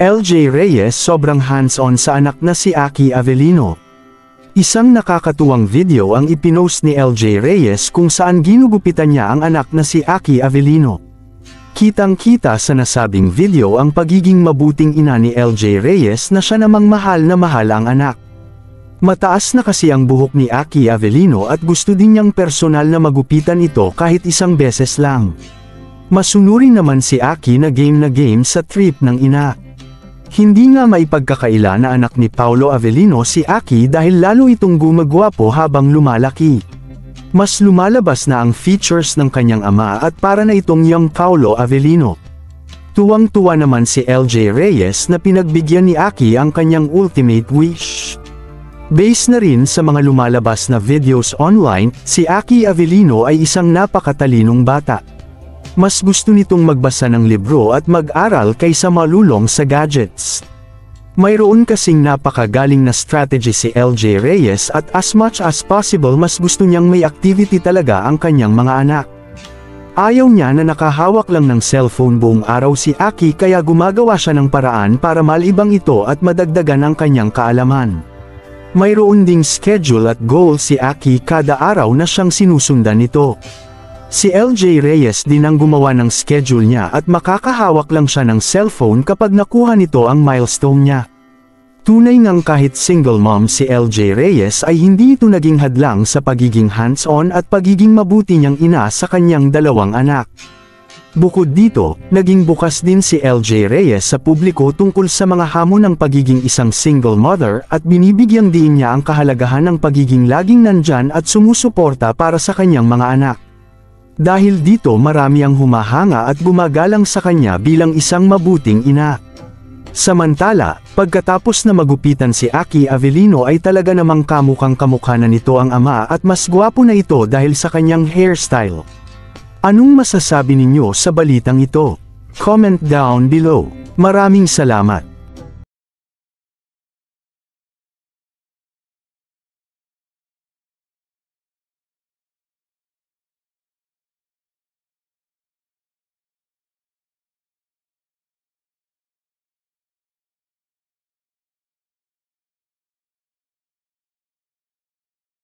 LJ Reyes sobrang hands-on sa anak na si Aki Avellino. Isang nakakatuwang video ang ipinost ni LJ Reyes kung saan ginugupitan niya ang anak na si Aki Avellino. Kitang-kita sa nasabing video ang pagiging mabuting ina ni LJ Reyes na siya namang mahal na mahal ang anak. Mataas na kasi ang buhok ni Aki Avellino at gusto din niyang personal na magupitan ito kahit isang beses lang. Masunurin naman si Aki na game sa trip ng ina. Hindi nga maipagkakaila na anak ni Paolo Avellino si Aki dahil lalo itong gumagwapo habang lumalaki. Mas lumalabas na ang features ng kanyang ama at para na itong young Paolo Avellino. Tuwang-tuwa naman si LJ Reyes na pinagbigyan ni Aki ang kanyang ultimate wish. Base na rin sa mga lumalabas na videos online, si Aki Avellino ay isang napakatalinong bata. Mas gusto nitong magbasa ng libro at mag-aral kaysa malulong sa gadgets. Mayroon kasing napakagaling na strategy si LJ Reyes at as much as possible mas gusto niyang may activity talaga ang kanyang mga anak. Ayaw niya na nakahawak lang ng cellphone buong araw si Aki kaya gumagawa siya ng paraan para malibang ito at madagdagan ang kanyang kaalaman. Mayroon ding schedule at goal si Aki kada araw na siyang sinusundan nito. Si LJ Reyes din ang gumawa ng schedule niya at makakahawak lang siya ng cellphone kapag nakuha nito ang milestone niya. Tunay ngang kahit single mom si LJ Reyes ay hindi ito naging hadlang sa pagiging hands-on at pagiging mabuti niyang ina sa kanyang dalawang anak. Bukod dito, naging bukas din si LJ Reyes sa publiko tungkol sa mga hamon ng pagiging isang single mother at binibigyang diin niya ang kahalagahan ng pagiging laging nandyan at sumusuporta para sa kanyang mga anak. Dahil dito marami ang humahanga at gumagalang sa kanya bilang isang mabuting ina. Samantala, pagkatapos na magupitan si Aki Avellino ay talaga namang kamukhang-kamukha na nito ang ama at mas gwapo na ito dahil sa kanyang hairstyle. Anong masasabi ninyo sa balitang ito? Comment down below. Maraming salamat.